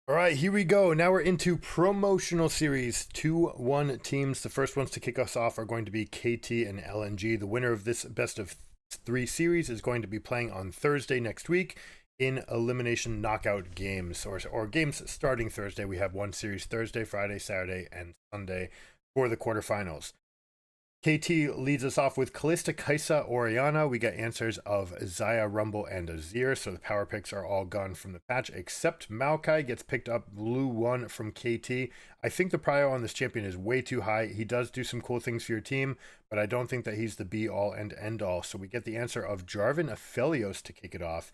All right, here we go. Now we're into promotional series 2-1 teams. The first ones to kick us off are going to be KT and LNG. The winner of this best of three series is going to be playing on Thursday next week in elimination knockout games or games starting Thursday. We have one series Thursday, Friday, Saturday, and Sunday for the quarterfinals. KT leads us off with Callista, Kaisa, Oriana. We got answers of Zaya, Rumble, and Azir, so the power picks are all gone from the patch, except Maokai gets picked up blue 1 from KT. I think the prio on this champion is way too high. He does do some cool things for your team, but I don't think that he's the be-all and end-all. So we get the answer of Jarvan Aphelios to kick it off.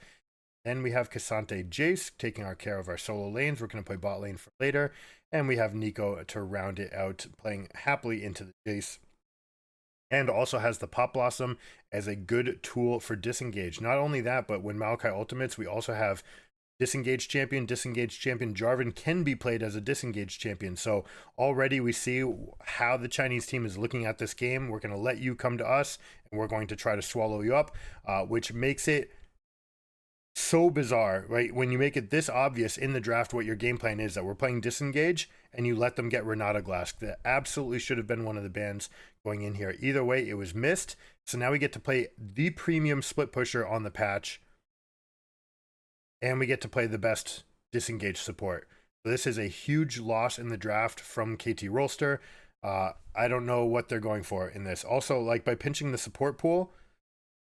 Then we have Cassante Jace taking care of our solo lanes. We're going to play bot lane for later. And we have Nico to round it out, playing happily into the Jace. And also has the Pop Blossom as a good tool for Disengage. Not only that, but when Maokai ultimates, we also have Disengage champion. Jarvan can be played as a Disengage champion. So already we see how the Chinese team is looking at this game. We're going to let you come to us, and we're going to try to swallow you up, which makes it so bizarre, right? When you make it this obvious in the draft what your game plan is, that we're playing Disengage and you let them get Renata Glass. That absolutely should have been one of the bans going in here. Either way, it was missed. So now we get to play the premium split pusher on the patch, and we get to play the best Disengage support. So this is a huge loss in the draft from KT Rolster. I don't know what they're going for in this. Also, like, by pinching the support pool,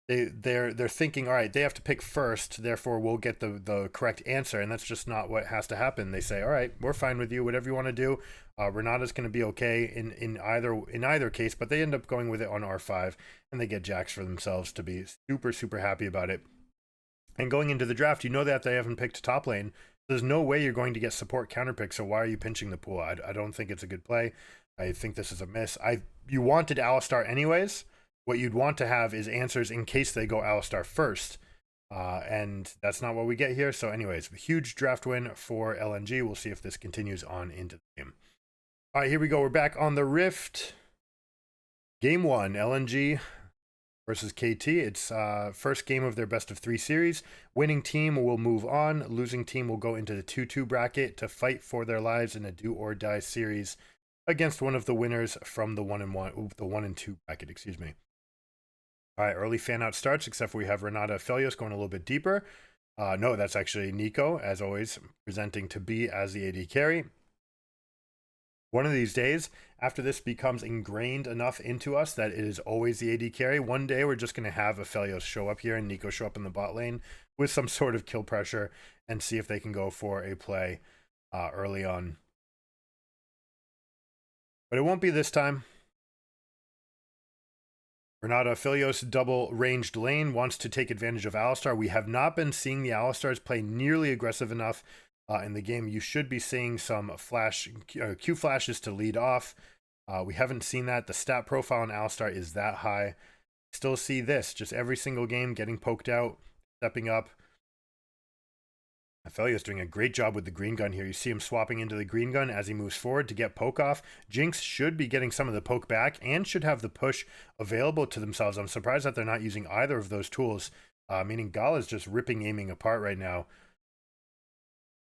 they're thinking, all right, they have to pick first, therefore we'll get the correct answer, and that's just not what has to happen. They say, all right, we're fine with you, whatever you want to do. Renata's going to be okay in either case, but they end up going with it on R5, and they get Jax for themselves to be super happy about it. And going into the draft, you know that they haven't picked top lane. There's no way you're going to get support counterpick, so why are you pinching the pool? I don't think it's a good play. I think this is a miss. You wanted Alistar anyways. What you'd want to have is answers in case they go Alistar first. And that's not what we get here. So anyways, huge draft win for LNG. We'll see if this continues on into the game. All right, here we go. We're back on the Rift. Game 1, LNG versus KT. It's first game of their best of 3 series. Winning team will move on. Losing team will go into the 2-2 bracket to fight for their lives in a do or die series against one of the winners from the 1 and 2 bracket, excuse me. All right, early fan out starts, except for we have Renata Aphelios going a little bit deeper. No, that's actually Nico, as always, presenting to be as the AD carry. One of these days, after this becomes ingrained enough into us that it is always the AD carry, one day we're just going to have Aphelios show up here and Nico show up in the bot lane with some sort of kill pressure and see if they can go for a play early on. But it won't be this time. Renata Aphelios, double ranged lane, wants to take advantage of Alistar. We have not been seeing the Alistars play nearly aggressive enough in the game. You should be seeing some Q flashes to lead off. We haven't seen that. The stat profile on Alistar is that high. Still see this, just every single game getting poked out, stepping up. Aphelios doing a great job with the green gun here. You see him swapping into the green gun as he moves forward to get poke off. Jinx should be getting some of the poke back and should have the push available to themselves. I'm surprised that they're not using either of those tools, meaning Gala is just ripping aiming apart right now.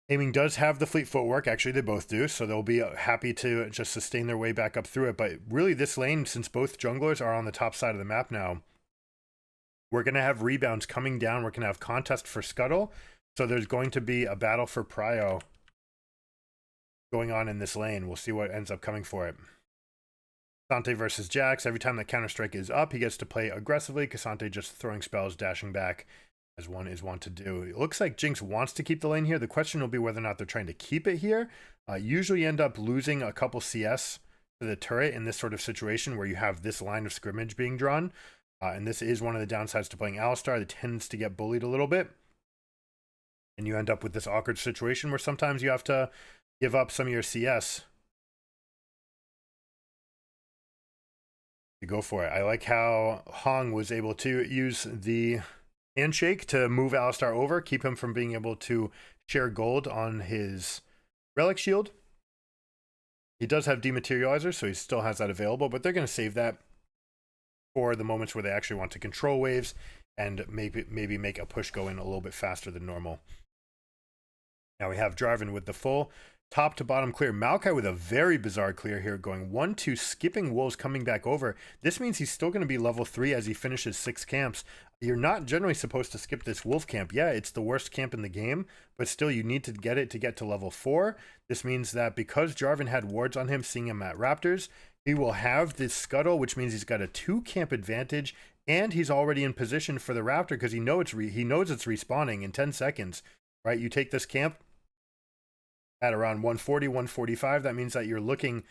Aiming does have the fleet footwork. Actually, they both do, so they'll be happy to just sustain their way back up through it. But really, this lane, since both junglers are on the top side of the map now, we're going to have rebounds coming down. We're going to have contest for Scuttle. So there's going to be a battle for prio going on in this lane. We'll see what ends up coming for it. Cassante versus Jax. Every time that Counter-Strike is up, he gets to play aggressively. Cassante just throwing spells, dashing back, as one is wont to do. It looks like Jinx wants to keep the lane here. The question will be whether or not they're trying to keep it here. Usually end up losing a couple CS to the turret in this sort of situation where you have this line of scrimmage being drawn. And this is one of the downsides to playing Alistar. It tends to get bullied a little bit. And you end up with this awkward situation where sometimes you have to give up some of your CS to go for it. I like how Hong was able to use the handshake to move Alistar over, keep him from being able to share gold on his relic shield. He does have dematerializer, so he still has that available, but they're going to save that for the moments where they actually want to control waves and maybe make a push go in a little bit faster than normal. Now we have Jarvan with the full top to bottom clear. Maokai with a very bizarre clear here, going 1-2, skipping wolves, coming back over. This means he's still going to be level 3 as he finishes 6 camps. You're not generally supposed to skip this wolf camp. Yeah, it's the worst camp in the game, but still you need to get it to get to level 4. This means that because Jarvan had wards on him, seeing him at Raptors, he will have this scuttle, which means he's got a 2 camp advantage, and he's already in position for the Raptor because he knows it's respawning in 10 seconds. Right? You take this camp at around 140, 145. That means that you're looking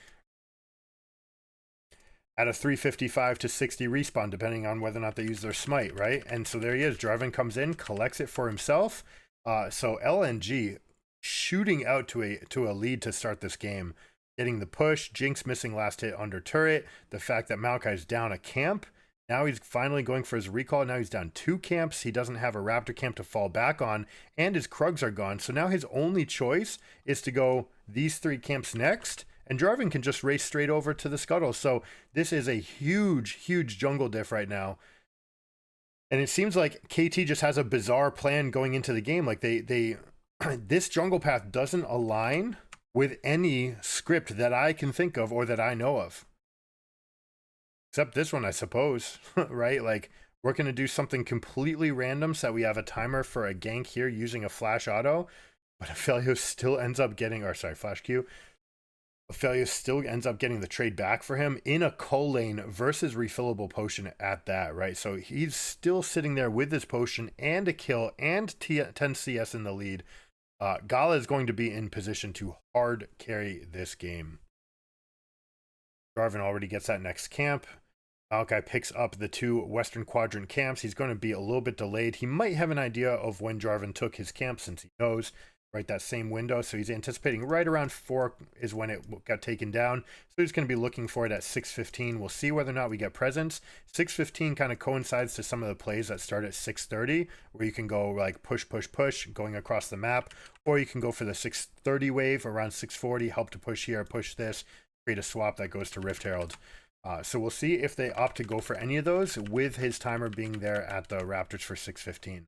at a 355 to 60 respawn, depending on whether or not they use their smite, right? And so there he is. Jarvan comes in, collects it for himself. So LNG shooting out to a lead to start this game, getting the push. Jinx missing last hit under turret. The fact that Maokai's down a camp. Now he's finally going for his recall. Now he's down 2 camps. He doesn't have a Raptor camp to fall back on, and his Krugs are gone. So now his only choice is to go these 3 camps next, and Jarvan can just race straight over to the scuttle. So this is a huge, huge jungle diff right now. And it seems like KT just has a bizarre plan going into the game. Like they this jungle path doesn't align with any script that I can think of or that I know of. Except this one, I suppose, right? Like, we're going to do something completely random so that we have a timer for a gank here using a flash auto, but Aphelios still ends up getting, or sorry, flash Q. Aphelios still ends up getting the trade back for him in a co-lane versus refillable potion at that, right? So he's still sitting there with this potion and a kill and 10 CS in the lead. Gala is going to be in position to hard carry this game. Jarvan already gets that next camp. Maokai picks up the 2 Western Quadrant camps. He's going to be a little bit delayed. He might have an idea of when Jarvan took his camp since he knows, right, that same window. So he's anticipating right around 4 is when it got taken down. So he's going to be looking for it at 6:15. We'll see whether or not we get presence. 6:15 kind of coincides to some of the plays that start at 6:30, where you can go like push, push, push, going across the map, or you can go for the 6:30 wave around 6:40, help to push here, push this, create a swap that goes to Rift Herald. So we'll see if they opt to go for any of those with his timer being there at the Raptors for 6:15.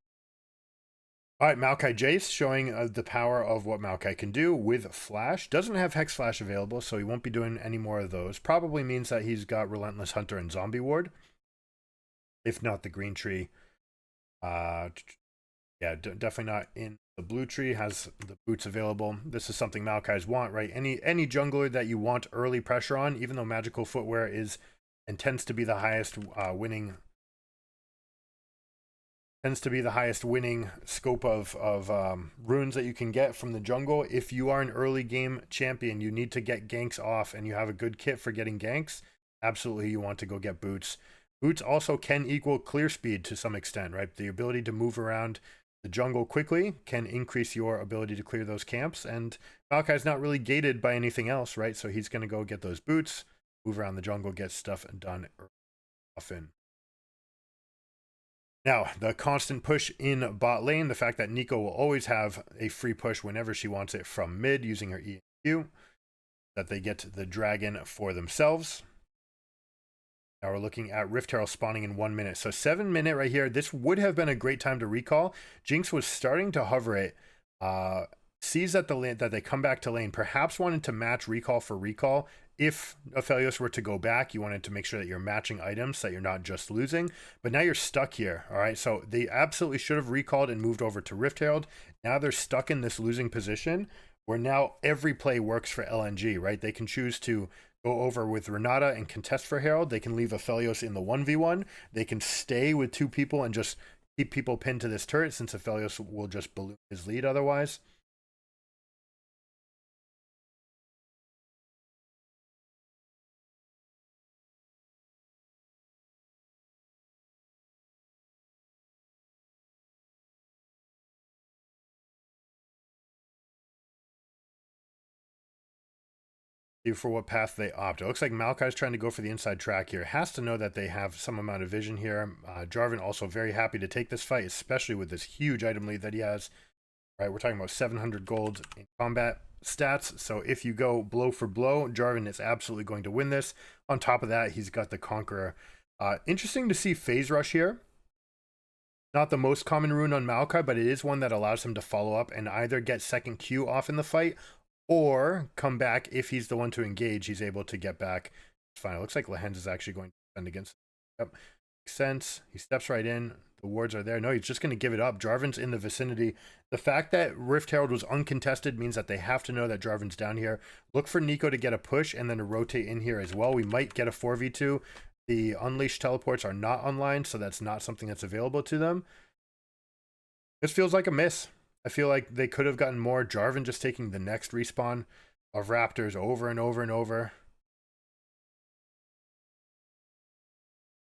All right, Maokai Jace showing the power of what Maokai can do with Flash. Doesn't have Hex Flash available, so he won't be doing any more of those. Probably means that he's got Relentless Hunter and Zombie Ward, if not the Green Tree. Yeah, definitely not in the Blue Tree. Has the boots available. This is something Maokai's want, right? Any jungler that you want early pressure on, even though magical footwear is and tends to be the highest winning scope of runes that you can get from the jungle. If you are an early game champion, you need to get ganks off, and you have a good kit for getting ganks. Absolutely, you want to go get boots. Boots also can equal clear speed to some extent, right? The ability to move around the jungle quickly can increase your ability to clear those camps, and Maokai's not really gated by anything else, right? So he's going to go get those boots, move around the jungle, get stuff done often. Now, the constant push in bot lane, the fact that Nico will always have a free push whenever she wants it from mid using her E and Q, that they get the dragon for themselves. Now we're looking at Rift Herald spawning in 1 minute. So 7 minute right here. This would have been a great time to recall. Jinx was starting to hover it. Sees that that they come back to lane. Perhaps wanted to match recall for recall. If Aphelios were to go back, you wanted to make sure that you're matching items, so that you're not just losing. But now you're stuck here, all right? So they absolutely should have recalled and moved over to Rift Herald. Now they're stuck in this losing position where now every play works for LNG, right? They can choose to go over with Renata and contest for Herald. They can leave Aphelios in the 1v1. They can stay with 2 people and just keep people pinned to this turret, since Aphelios will just balloon his lead otherwise. For what path they opt. It looks like Maokai's trying to go for the inside track here. Has to know that they have some amount of vision here. Jarvan also very happy to take this fight, especially with this huge item lead that he has. Right, we're talking about 700 gold in combat stats. So if you go blow for blow, Jarvan is absolutely going to win this. On top of that, he's got the Conqueror. Interesting to see Phase Rush here. not the most common rune on Maokai, but it is one that allows him to follow up and either get second Q off in the fight or come back. If he's the one to engage, he's able to get back. It's fine. It looks like Lehens is actually going to defend against him. Yep. Makes sense. He steps right in. The wards are there. No, he's just going to give it up. Jarvan's in the vicinity. The fact that Rift Herald was uncontested means that they have to know that Jarvan's down here. Look for Nico to get a push and then to rotate in here as well. We might get a 4v2. The Unleashed teleports are not online, so that's not something that's available to them. This feels like a miss. I feel like they could have gotten more. Jarvan just taking the next respawn of Raptors over and over and over.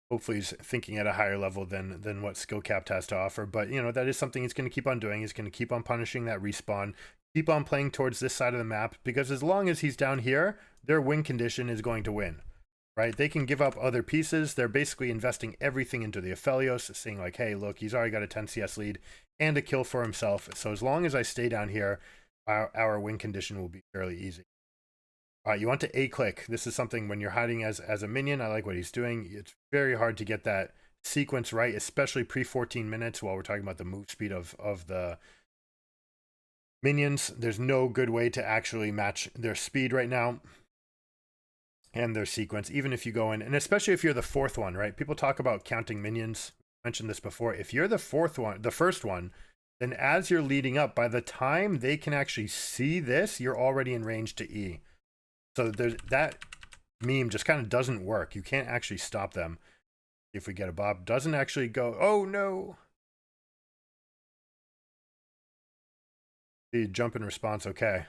Hopefully he's thinking at a higher level than what skill capped has to offer. But, you know, that is something he's going to keep on doing. He's going to keep on punishing that respawn, keep on playing towards this side of the map, because as long as he's down here, their win condition is going to win, right? They can give up other pieces. They're basically investing everything into the Aphelios, saying like, hey, look, he's already got a 10 CS lead and a kill for himself. So as long as I stay down here, our win condition will be fairly easy. All right, you want to A-click. This is something when you're hiding as a minion. I like what he's doing. It's very hard to get that sequence right, especially pre-14 minutes while we're talking about the move speed of the minions. There's no good way to actually match their speed right now and their sequence, even if you go in, and especially if you're the fourth one, right? People talk about counting minions. I mentioned this before. If you're the first one, then as you're leading up, by the time they can actually see this, you're already in range to E. So there's that meme just kind of doesn't work. You can't actually stop them. If we get a Bob, doesn't actually go, oh no. The jump in response, okay.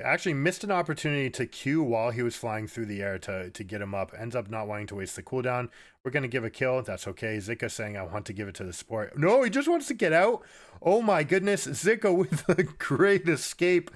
Actually missed an opportunity to Q while he was flying through the air to get him up. Ends up not wanting to waste the cooldown. We're going to give a kill. That's okay. Zika saying, I want to give it to the support. No, he just wants to get out. Oh my goodness. Zika with a great escape.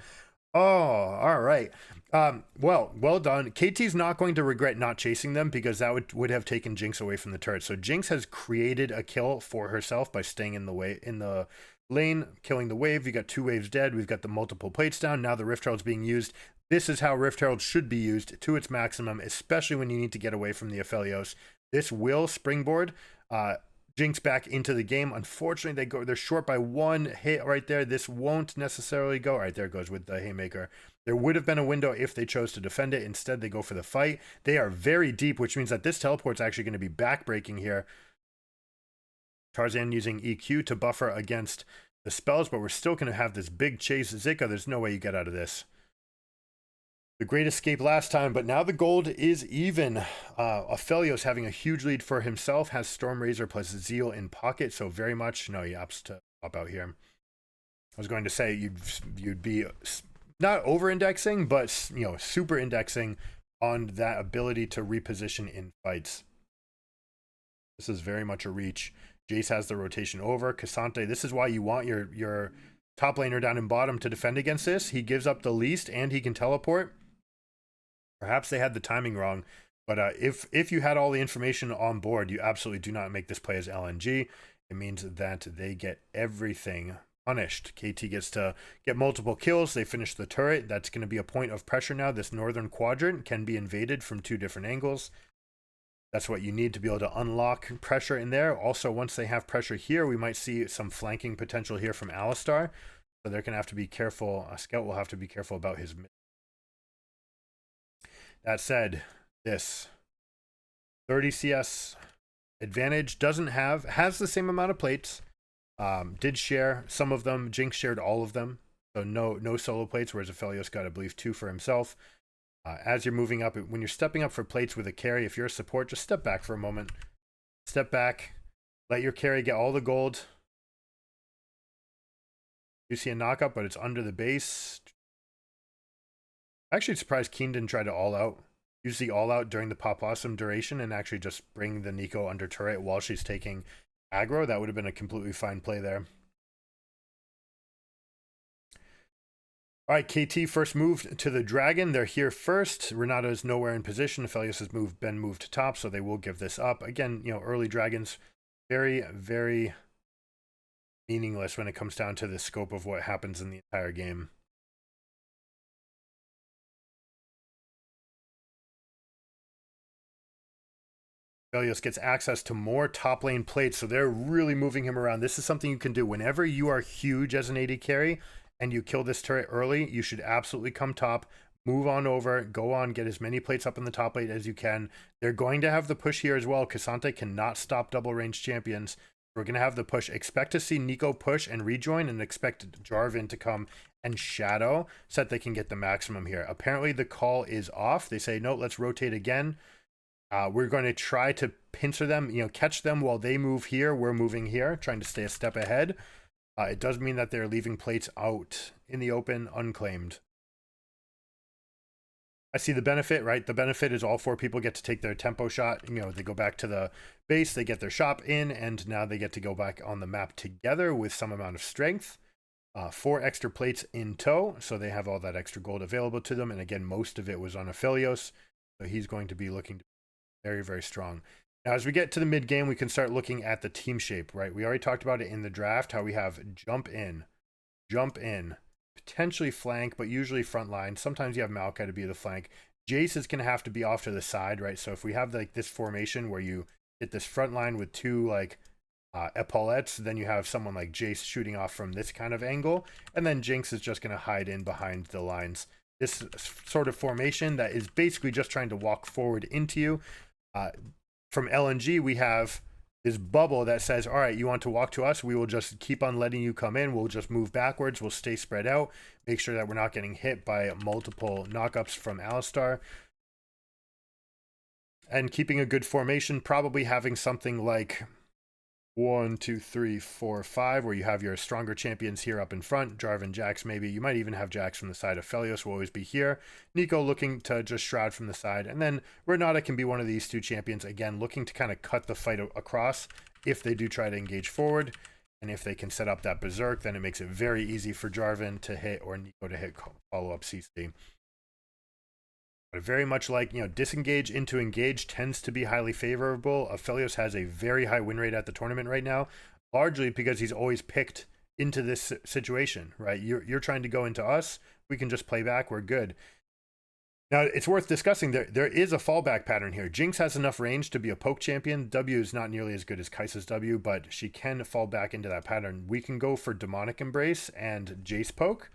Oh, all right. Well done. KT's not going to regret not chasing them, because that would have taken Jinx away from the turret. So Jinx has created a kill for herself by staying in the lane, killing the wave. You got 2 waves dead. We've got the multiple plates down. Now the Rift Herald's being used. This is how Rift Herald should be used to its maximum, especially when you need to get away from the Aphelios. This will springboard Jinx back into the game. Unfortunately, they're short by 1 hit right there. This won't necessarily go. All right, there it goes with the haymaker. There would have been a window if they chose to defend it. Instead, they go for the fight. They are very deep, which means that this teleport's actually going to be backbreaking here. Tarzan using EQ to buffer against the spells, but we're still going to have this big chase. Zika, there's no way you get out of this. The great escape last time, but now the gold is even. Aphelios having a huge lead for himself, has Stormrazor plus Zeal in pocket, so very much, no, he opts to pop out here. I was going to say you'd be not over-indexing, but, you know, super indexing on that ability to reposition in fights. This is very much a reach. Jace has the rotation over. Cassante, this is why you want your top laner down in bottom to defend against this. He gives up the least and he can teleport. Perhaps they had the timing wrong, but if you had all the information on board, you absolutely do not make this play as LNG. It means that they get everything punished. KT gets to get multiple kills. They finish the turret. That's going to be a point of pressure now. This northern quadrant can be invaded from 2 different angles. That's what you need to be able to unlock pressure in there. Also, once they have pressure here, we might see some flanking potential here from Alistar. So they're going to have to be careful. A scout will have to be careful about his. That said, this 30 CS advantage has the same amount of plates. Did share some of them. Jinx shared all of them. So no solo plates, whereas Aphelios got, I believe, 2 for himself. As you're moving up, when you're stepping up for plates with a carry, if you're a support, just step back for a moment. Step back. Let your carry get all the gold. You see a knockup, but it's under the base. Actually surprised Keen didn't try to all out. Use the all out during the Pop Blossom duration and actually just bring the Nico under turret while she's taking aggro. That would have been a completely fine play there. All right, KT first moved to the Dragon. They're here first. Renato is nowhere in position. Aphelios has been moved to top, so they will give this up. Again, you know, early Dragons, very, very meaningless when it comes down to the scope of what happens in the entire game. Aphelios gets access to more top lane plates, so they're really moving him around. This is something you can do whenever you are huge as an AD carry and you kill this turret early. You should absolutely come top, move on over, go on, get as many plates up in the top lane as you can. They're going to have the push here as well. K'Sante cannot stop double range champions. We're going to have the push. Expect to see Nico push and rejoin, and expect Jarvan to come and shadow so that they can get the maximum here. Apparently the call is off. They say, no, let's rotate again. We're going to try to pincer them, catch them while they move here. We're moving here, trying to stay a step ahead. It does mean that they're leaving plates out in the open, unclaimed. I see the benefit, right? The benefit is all 4 people get to take their tempo shot. They go back to the base, they get their shop in, and now they get to go back on the map together with some amount of strength. 4 extra plates in tow, so they have all that extra gold available to them. And again, most of it was on Aphelios, so he's going to be looking very, very strong. Now, as we get to the mid game, we can start looking at the team shape, right? We already talked about it in the draft, how we have jump in, potentially flank, but usually front line. Sometimes you have Maokai to be the flank. Jace is going to have to be off to the side, right? So if we have like this formation where you hit this front line with 2 like epaulettes, then you have someone like Jace shooting off from this kind of angle, and then Jinx is just going to hide in behind the lines. This sort of formation that is basically just trying to walk forward into you. From LNG, we have this bubble that says, all right, you want to walk to us, we will just keep on letting you come in. We'll just move backwards. We'll stay spread out. Make sure that we're not getting hit by multiple knockups from Alistar. And keeping a good formation, probably having something like 1, 2, 3, 4, 5, where you have your stronger champions here up in front. Jarvan, Jax, maybe. You might even have Jax from the side. Aphelios will always be here. Nico looking to just shroud from the side. And then Renata can be one of these 2 champions, again, looking to kind of cut the fight across if they do try to engage forward. And if they can set up that berserk, then it makes it very easy for Jarvan to hit or Nico to hit follow-up CC. But very much like, disengage into engage tends to be highly favorable. Aphelios has a very high win rate at the tournament right now, largely because he's always picked into this situation, right? You're trying to go into us. We can just play back. We're good. Now, it's worth discussing. There is a fallback pattern here. Jinx has enough range to be a poke champion. W is not nearly as good as Kai'Sa's W, but she can fall back into that pattern. We can go for Demonic Embrace and Jace poke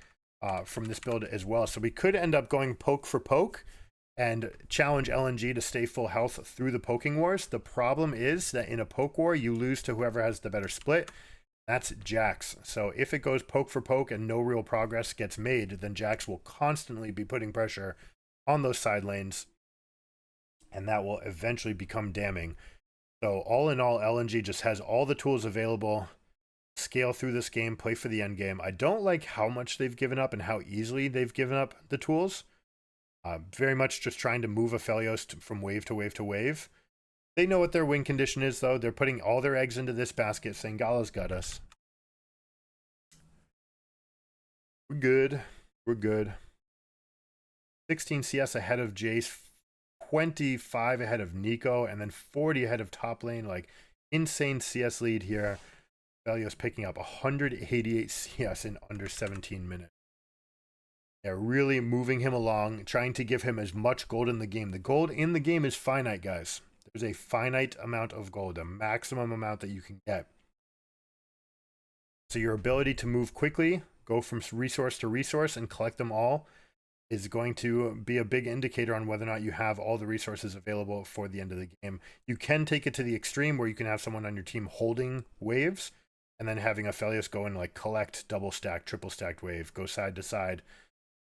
from this build as well. So we could end up going poke for poke and challenge LNG to stay full health through the poking wars. The problem is that in a poke war, you lose to whoever has the better split. That's Jax. So if it goes poke for poke and no real progress gets made, then Jax will constantly be putting pressure on those side lanes, and that will eventually become damning. So all in all, LNG just has all the tools available. Scale through this game, play for the end game. I don't like how much they've given up and how easily they've given up the tools. Very much just trying to move Aphelios from wave to wave to wave. They know what their win condition is, though. They're putting all their eggs into this basket, saying, Gala's got us. We're good. We're good. 16 CS ahead of Jace, 25 ahead of Nico, and then 40 ahead of top lane. Like, insane CS lead here. Aphelios picking up 188 CS in under 17 minutes. They're really moving him along, trying to give him as much gold in the game. The gold in the game is finite, guys. There's a finite amount of gold, a maximum amount that you can get. So your ability to move quickly, go from resource to resource and collect them all is going to be a big indicator on whether or not you have all the resources available for the end of the game. You can take it to the extreme where you can have someone on your team holding waves and then having Aphelios go and like collect double stack, triple stacked wave, go side to side.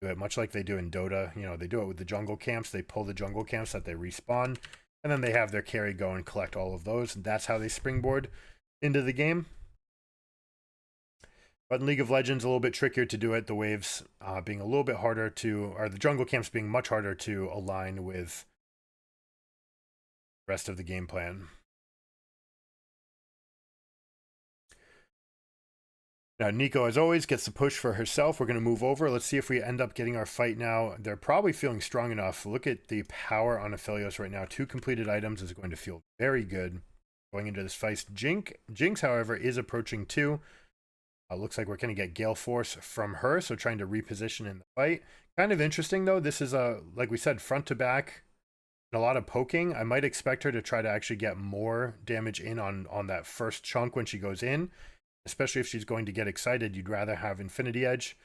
Do it much like they do in Dota. They do it with the jungle camps. They pull the jungle camps that they respawn, and then they have their carry go and collect all of those. And that's how they springboard into the game. But in League of Legends, a little bit trickier to do it. The waves being a little bit harder to, or the jungle camps being much harder to align with the rest of the game plan. Now, Nico, as always, gets the push for herself. We're going to move over. Let's see if we end up getting our fight now. They're probably feeling strong enough. Look at the power on Aphelios right now. 2 completed items is going to feel very good going into this fight. Jinx, however, is approaching 2. Looks like we're going to get Gale Force from her, so trying to reposition in the fight. Kind of interesting, though. This is, like we said, front to back a lot of poking. I might expect her to try to actually get more damage in on that first chunk when she goes in, especially if she's going to get excited. You'd rather have Infinity Edge.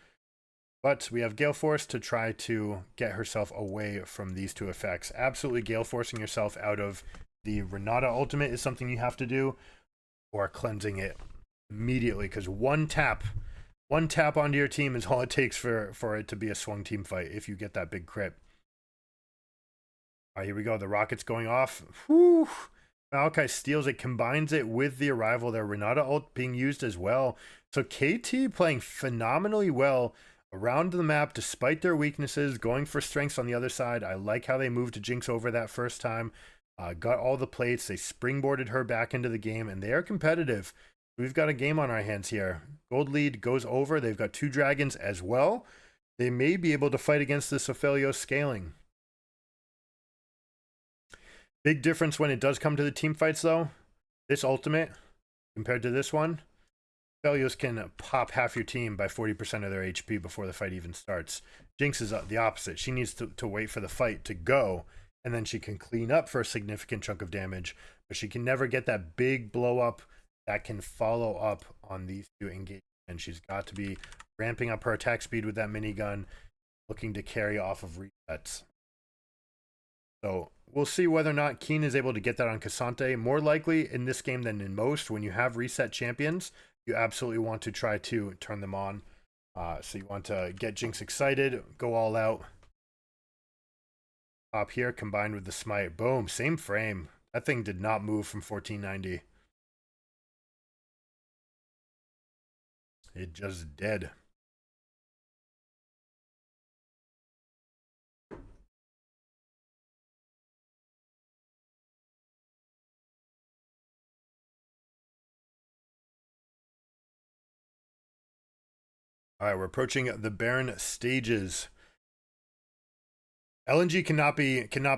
But we have Gale Force to try to get herself away from these two effects. Absolutely Gale Forcing yourself out of the Renata ultimate is something you have to do, or cleansing it immediately, because one tap onto your team is all it takes for it to be a swung team fight if you get that big crit. All right, here we go. The rocket's going off. Whew. Maokai steals it, combines it with the arrival there. Renata ult being used as well. So KT playing phenomenally well around the map despite their weaknesses, going for strengths on the other side. I like how they moved to Jinx over that first time. Got all the plates. They springboarded her back into the game, and they are competitive. We've got a game on our hands here. Gold lead goes over. They've got 2 dragons as well. They may be able to fight against this Aphelios scaling. Big difference when it does come to the team fights, though. This ultimate, compared to this one, Aphelios can pop half your team by 40% of their HP before the fight even starts. Jinx is the opposite. She needs to wait for the fight to go, and then she can clean up for a significant chunk of damage, but she can never get that big blow up that can follow up on these 2 engagements. And she's got to be ramping up her attack speed with that minigun, looking to carry off of resets. So we'll see whether or not Keen is able to get that on Cassante. More likely in this game than in most, when you have reset champions, you absolutely want to try to turn them on. So you want to get Jinx excited, go all out. Pop here, combined with the smite. Boom, same frame. That thing did not move from 1490. It just did. All right, we're approaching the Baron stages. LNG cannot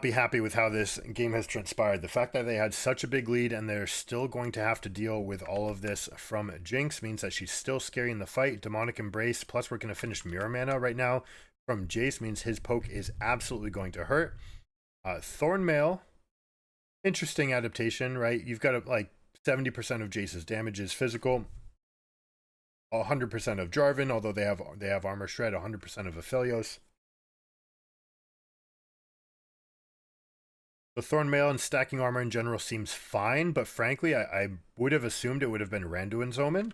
be happy with how this game has transpired. The fact that they had such a big lead and they're still going to have to deal with all of this from Jinx means that she's still scary in the fight. Demonic Embrace, plus we're going to finish Mirror Mana right now from Jace, means his poke is absolutely going to hurt. Thornmail, interesting adaptation, right? You've got like 70% of Jace's damage is physical. 100% of Jarvan, although they have armor shred. 100% of Aphelios. The Thornmail and stacking armor in general seems fine, but frankly, I would have assumed it would have been Randuin's Omen,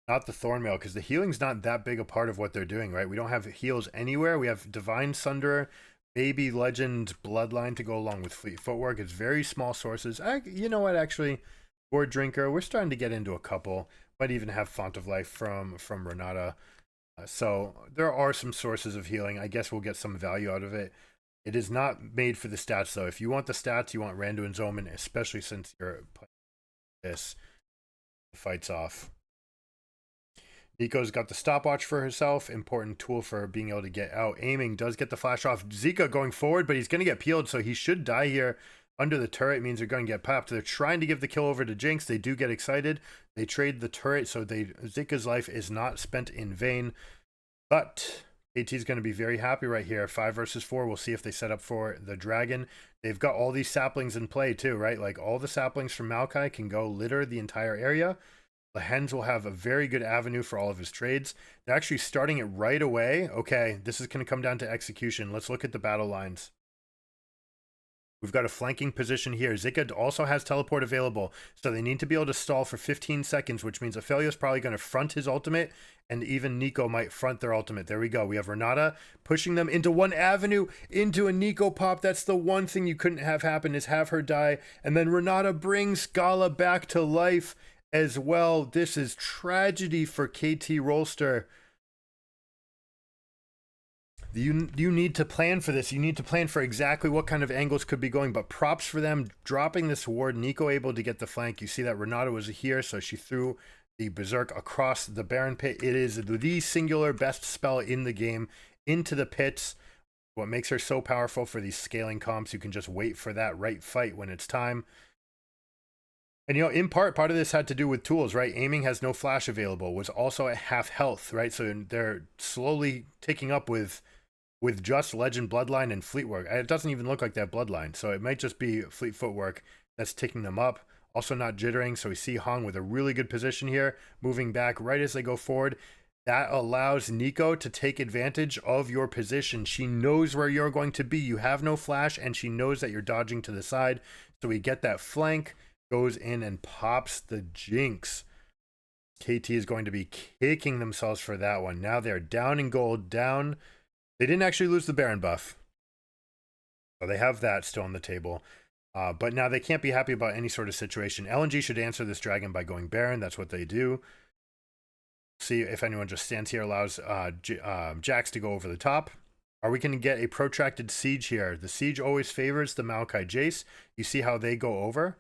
not the Thornmail, because the healing's not that big a part of what they're doing, right? We don't have heals anywhere. We have Divine Sunderer, Baby Legend, Bloodline to go along with Fleet Footwork. It's very small sources. You know what, actually, Board Drinker, we're starting to get into a couple. Might even have Font of Life from Renata. So there are some sources of healing. I guess we'll get some value out of it. It is not made for the stats, though. If you want the stats, you want Randuin's Omen, especially since you're playing this. The fight's off. Nico's got the stopwatch for herself. Important tool for being able to get out. Aiming does get the flash off. Zika going forward, but he's going to get peeled, so he should die here. Under the turret means they're going to get popped. They're trying to give the kill over to Jinx. They do get excited. They trade the turret, so Zika's life is not spent in vain. But AT's going to be very happy right here. 5 versus 4. We'll see if they set up for the dragon. They've got all these saplings in play too, right? Like all the saplings from Maokai can go litter the entire area. The Hens will have a very good avenue for all of his trades. They're actually starting it right away. Okay, this is going to come down to execution. Let's look at the battle lines. We've got a flanking position here. Zika also has teleport available, so they need to be able to stall for 15 seconds, which means Aphelios probably going to front his ultimate, and even Nico might front their ultimate. There we go. We have Renata pushing them into one avenue, into a Nico pop. That's the one thing you couldn't have happen, is have her die, and then Renata brings Scala back to life as well. This is tragedy for KT Rolster. You need to plan for this. You need to plan for exactly what kind of angles could be going, but props for them dropping this ward. Nico able to get the flank. You see that Renata was here, so she threw the Berserk across the Baron pit. It is the singular best spell in the game, into the pits. What makes her so powerful for these scaling comps, you can just wait for that right fight when it's time. And, you know, in part of this had to do with tools, right? Aiming has no flash available, was also at half health, right? So they're slowly taking up with with just Legend Bloodline and Fleet Work. It doesn't even look like they have Bloodline, so it might just be Fleet Footwork that's ticking them up. Also not jittering, so we see Hong with a really good position here, moving back right as they go forward. That allows Nico to take advantage of your position. She knows where you're going to be. You have no flash, and she knows that you're dodging to the side. So we get that flank, goes in and pops the Jinx. KT is going to be kicking themselves for that one. Now they're down in gold, down. They didn't actually lose the Baron buff. So they have that still on the table. But now they can't be happy about any sort of situation. LNG should answer this dragon by going Baron. That's what they do. See if anyone just stands here, allows Jax to go over the top. Are we going to get a protracted siege here? The siege always favors the Maokai Jace. You see how they go over.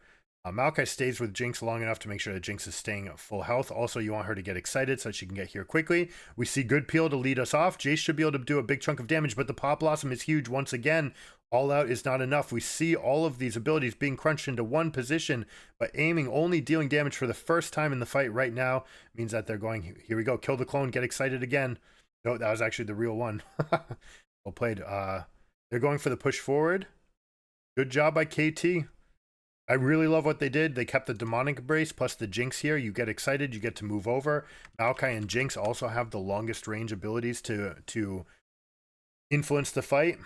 Maokai stays with Jinx long enough to make sure that Jinx is staying at full health. Also, you want her to get excited so she can get here quickly. We see good peel to lead us off. Jace should be able to do a big chunk of damage, but the Pop Blossom is huge once again. All out is not enough. We see all of these abilities being crunched into one position, but aiming only dealing damage for the first time in the fight right now means that they're going, here we go, kill the clone, get excited again. No, that was actually the real one. Well played. They're going for the push forward. Good job by KT. I really love what they did. They kept the demonic embrace plus the Jinx here. You get excited, you get to move over. Maokai and Jinx also have the longest range abilities to influence the fight.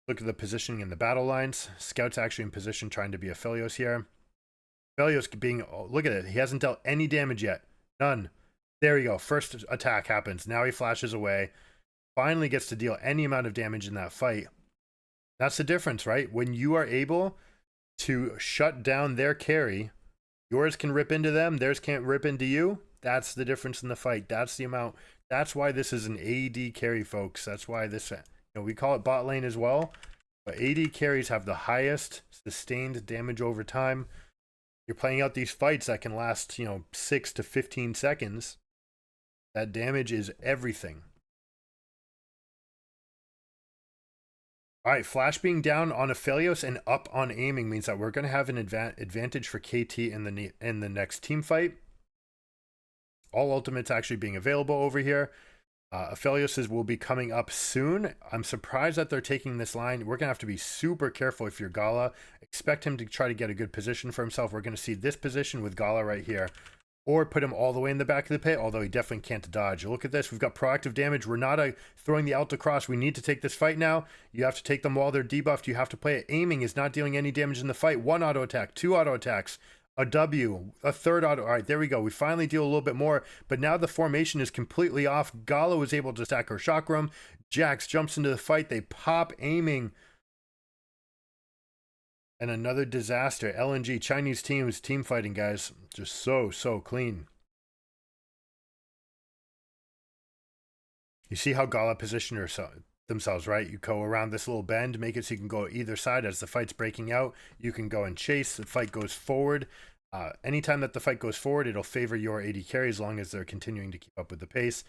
Look at the positioning in the battle lines. Scout's actually in position trying to be a Aphelios here. Aphelios being, oh, look at it. He hasn't dealt any damage yet. None. There you go. First attack happens. Now he flashes away. Finally gets to deal any amount of damage in that fight. That's the difference, right? When you are able to shut down their carry, yours can rip into them, theirs can't rip into you. That's the difference in the fight. That's the amount. That's why this is an AD carry, folks. That's why this, we call it bot lane as well, but AD carries have the highest sustained damage over time. You're playing out these fights that can last, 6 to 15 seconds. That damage is everything. All right, Flash being down on Aphelios and up on aiming means that we're going to have an advantage for KT in the next team fight. All ultimates actually being available over here. Aphelios will be coming up soon. I'm surprised that they're taking this line. We're going to have to be super careful if you're Gala. Expect him to try to get a good position for himself. We're going to see this position with Gala right here. Or put him all the way in the back of the pit, although he definitely can't dodge. Look at this. We've got proactive damage. Renata throwing the ult across. We need to take this fight now. You have to take them while they're debuffed. You have to play it. Aiming is not dealing any damage in the fight. 1 auto attack, 2 auto attacks, a W, a 3rd auto. All right, there we go. We finally deal a little bit more, but now the formation is completely off. Gala was able to stack her chakram. Jax jumps into the fight. They pop aiming. And another disaster. LNG, Chinese teams, team fighting, guys. Just so clean. You see how Gala positioned themselves, right? You go around this little bend, make it so you can go either side. As the fight's breaking out, you can go and chase. The fight goes forward. Anytime that the fight goes forward, it'll favor your AD carry as long as they're continuing to keep up with the pace.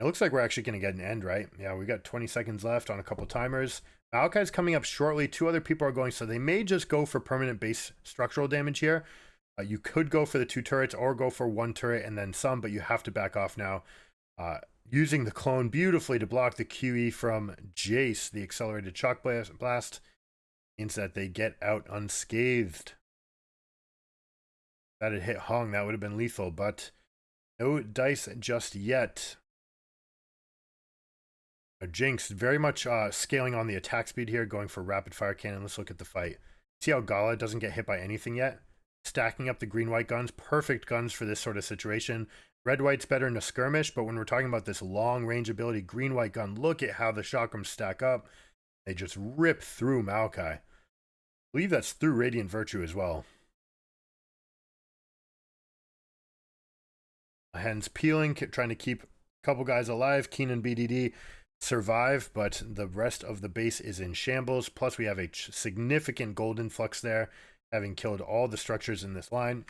It looks like we're actually going to get an end, right? Yeah, we got 20 seconds left on a couple timers. Maokai's coming up shortly. 2 other people are going, so they may just go for permanent base structural damage here. You could go for the 2 turrets or go for 1 turret and then some, but you have to back off now. Using the clone beautifully to block the QE from Jace, the accelerated shock blast, means that they get out unscathed. That had hit Hong, that would have been lethal, but no dice just yet. Jinx very much scaling on the attack speed here, going for rapid fire cannon. Let's look at the fight. See how Gala doesn't get hit by anything yet? Stacking up the green-white guns, perfect guns for this sort of situation. Red-white's better in a skirmish, but when we're talking about this long-range ability, green-white gun, look at how the chakrams stack up. They just rip through Maokai. I believe that's through Radiant Virtue as well. Hens peeling, trying to keep a couple guys alive. Keenan BDD survive, but the rest of the base is in shambles. Plus we have a significant gold influx there, having killed all the structures in this line.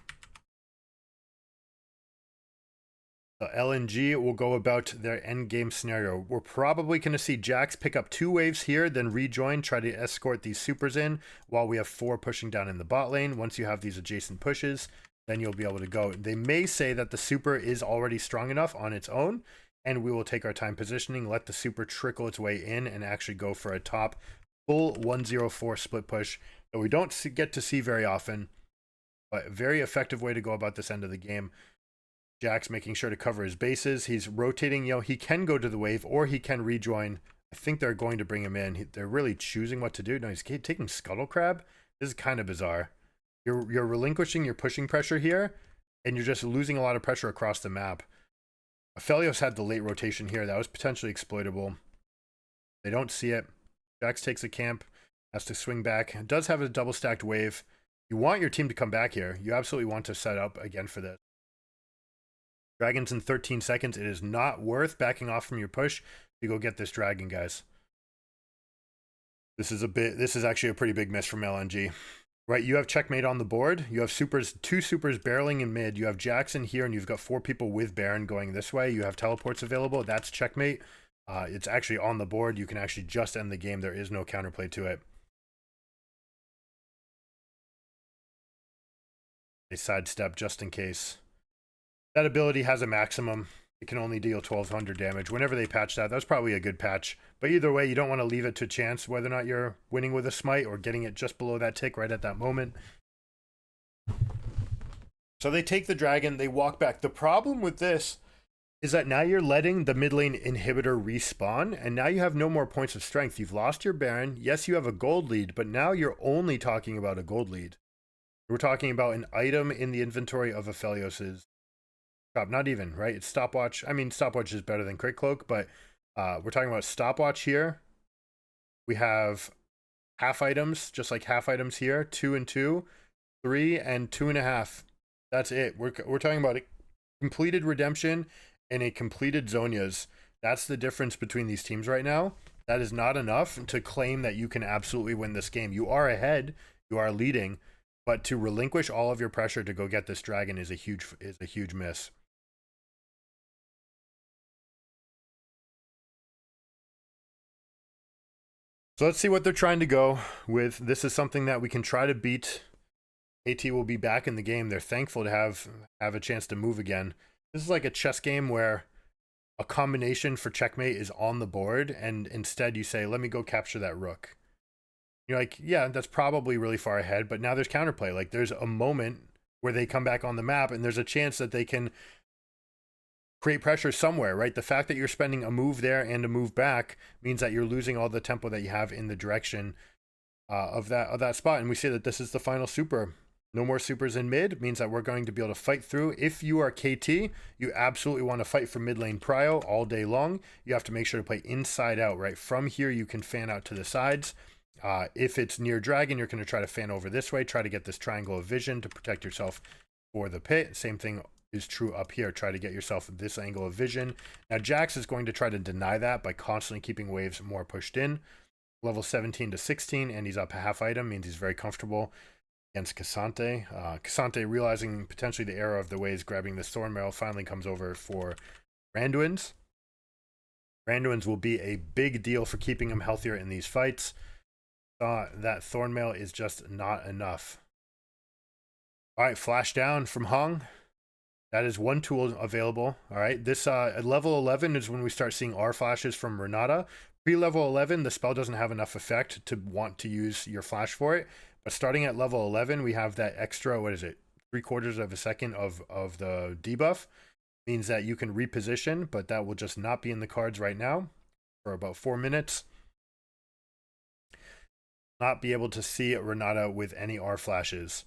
The LNG will go about their end game scenario. We're probably going to see Jax pick up 2 waves here, then rejoin, try to escort these supers in while we have 4 pushing down in the bot lane. Once you have these adjacent pushes, then you'll be able to go. They may say that the super is already strong enough on its own, and we will take our time positioning, let the super trickle its way in, and actually go for a top full 104 split push that we don't get to see very often, but a very effective way to go about this end of the game. Jack's making sure to cover his bases. He's rotating. He can go to the wave or he can rejoin. I think they're going to bring him in. They're really choosing what to do. No, he's taking Scuttle Crab. This is kind of bizarre. You're relinquishing your pushing pressure here, and you're just losing a lot of pressure across the map. Aphelios had the late rotation here. That was potentially exploitable. They don't see it. Jax takes a camp, has to swing back. It does have a double stacked wave. You want your team to come back here. You absolutely want to set up again for this. Dragons in 13 seconds. It is not worth backing off from your push to go get this dragon, guys. This is actually a pretty big miss from LNG. Right, you have checkmate on the board. You have two supers barreling in mid. You have Jackson here, and you've got 4 people with Baron going this way. You have teleports available. That's checkmate. It's actually on the board. You can actually just end the game. There is no counterplay to it. A sidestep just in case. That ability has a maximum. It can only deal 1200 damage. Whenever they patch that, that's probably a good patch. But either way, you don't want to leave it to chance whether or not you're winning with a smite or getting it just below that tick right at that moment. So they take the dragon, they walk back. The problem with this is that now you're letting the mid lane inhibitor respawn, and now you have no more points of strength. You've lost your Baron. Yes, you have a gold lead, but now you're only talking about a gold lead. We're talking about an item in the inventory of Aphelios's. Not even, right? It's stopwatch. I mean, stopwatch is better than crit cloak, but we're talking about stopwatch here. We have half items, just like half items here. 2 and 2, 3 and 2.5. That's it. We're talking about a completed redemption and a completed Zonias. That's the difference between these teams right now. That is not enough to claim that you can absolutely win this game. You are ahead. You are leading, but to relinquish all of your pressure to go get this dragon is a huge miss. So let's see what they're trying to go with. This is something that we can try to beat. AT will be back in the game. They're thankful to have a chance to move again. This is like a chess game where a combination for checkmate is on the board, and instead you say, let me go capture that rook. You're like, yeah, that's probably really far ahead, but now there's counterplay. Like, there's a moment where they come back on the map, and there's a chance that they can create pressure somewhere, right? The fact that you're spending a move there and a move back means that you're losing all the tempo that you have in the direction of that spot. And we see that this is the final super. No more supers in mid means that we're going to be able to fight through. If you are KT, you absolutely want to fight for mid lane prio all day long. You have to make sure to play inside out, right? From here, you can fan out to the sides. If it's near dragon, you're going to try to fan over this way, try to get this triangle of vision to protect yourself for the pit. Same thing is true up here. Try to get yourself this angle of vision. Now Jax is going to try to deny that by constantly keeping waves more pushed in. Level 17 to 16, and he's up a half item, means he's very comfortable against Cassante. Cassante, realizing potentially the error of the ways, grabbing this Thorn Marrow, finally comes over for Randuin's. Randuin's will be a big deal for keeping him healthier in these fights. That Thorn Mail is just not enough. All right, flash down from Hung. That is one tool available. All right, this at level 11 is when we start seeing R flashes from Renata. Pre-level 11, the spell doesn't have enough effect to want to use your flash for it. But starting at level 11, we have that extra, what is it, 3/4 of a second of the debuff. Means that you can reposition, but that will just not be in the cards right now for about 4 minutes. Not be able to see Renata with any R flashes.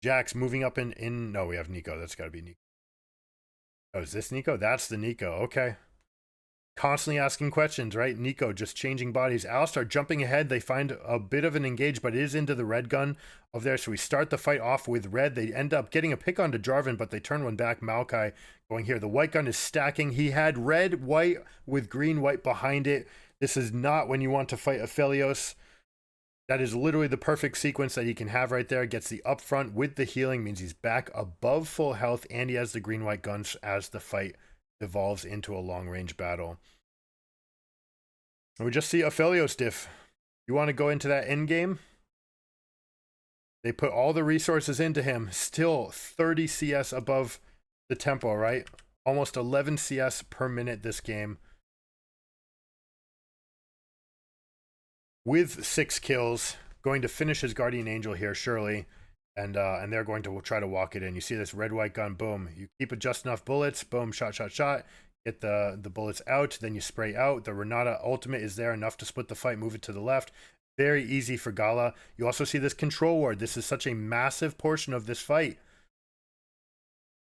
Jax moving up in no, we have Nico. That's got to be Nico. Oh, is this Nico? That's the Nico. Okay. Constantly asking questions, right? Nico just changing bodies. Alistar jumping ahead. They find a bit of an engage, but it is into the red gun of there. So we start the fight off with red. They end up getting a pick onto Jarvan, but they turn one back. Maokai going here. The white gun is stacking. He had red, white with green, white behind it. This is not when you want to fight Aphelios. That is literally the perfect sequence that he can have right there. Gets the upfront with the healing, means he's back above full health, and he has the green-white guns as the fight evolves into a long-range battle. And we just see Aphelios diff. You want to go into that end game? They put all the resources into him. Still 30 CS above the tempo, right? Almost 11 CS per minute this game, with 6 kills. Going to finish his Guardian Angel here, surely. And they're going to try to walk it in. You see this red, white gun, boom. You keep just enough bullets, boom, shot, shot, shot. Get the bullets out, then you spray out. The Renata ultimate is there, enough to split the fight, move it to the left. Very easy for Gala. You also see this control ward. This is such a massive portion of this fight.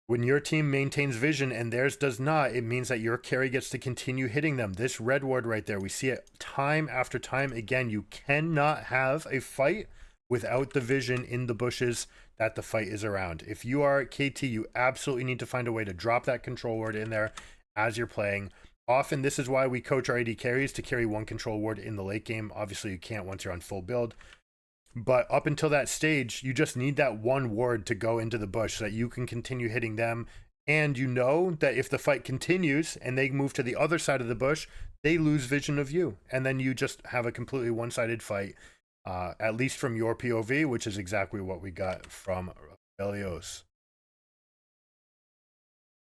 When your team maintains vision and theirs does not, it means that your carry gets to continue hitting them. This red ward right there, we see it time after time again. You cannot have a fight without the vision in the bushes that the fight is around. If you are KT, you absolutely need to find a way to drop that control ward in there as you're playing. Often this is why we coach our AD carries to carry one control ward in the late game. Obviously you can't once you're on full build. But up until that stage, you just need that one ward to go into the bush so that you can continue hitting them. And you know that if the fight continues and they move to the other side of the bush, they lose vision of you. And then you just have a completely one-sided fight, at least from your POV, which is exactly what we got from Belios.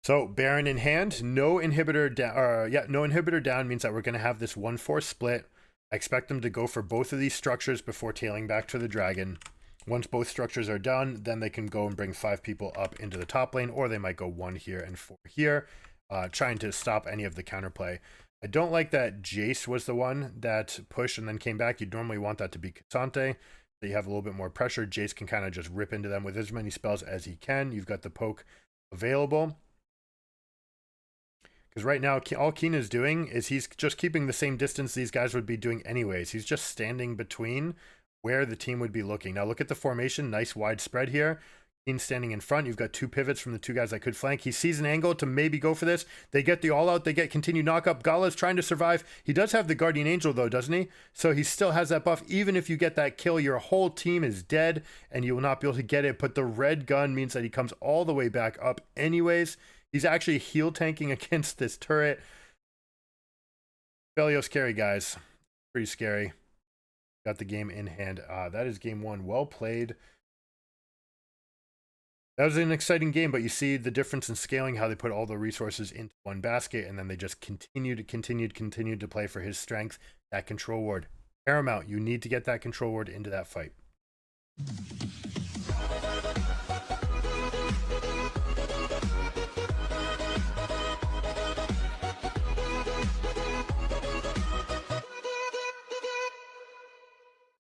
So Baron in hand, no inhibitor down. No inhibitor down means that we're going to have this 1-4 split. I expect them to go for both of these structures before tailing back to the dragon. Once both structures are done, then they can go and bring 5 people up into the top lane, or they might go 1 here and 4 here, trying to stop any of the counterplay. I don't like that Jace was the one that pushed and then came back. You'd normally want that to be Cassante. So you have a little bit more pressure. Jace can kind of just rip into them with as many spells as he can. You've got the poke available. Because right now, all Keen is doing is he's just keeping the same distance these guys would be doing anyways. He's just standing between where the team would be looking. Now look at the formation. Nice wide spread here. Keen standing in front. You've got 2 pivots from the 2 guys that could flank. He sees an angle to maybe go for this. They get the all-out. They get continued knock-up. Gala's trying to survive. He does have the Guardian Angel, though, doesn't he? So he still has that buff. Even if you get that kill, your whole team is dead, and you will not be able to get it. But the red gun means that he comes all the way back up anyways. He's actually heal tanking against this turret. Belios scary, guys. Pretty scary. Got the game in hand. That is game 1. Well played. That was an exciting game, but you see the difference in scaling, how they put all the resources into one basket, and then they just continued to play for his strength. That control ward. Paramount. You need to get that control ward into that fight.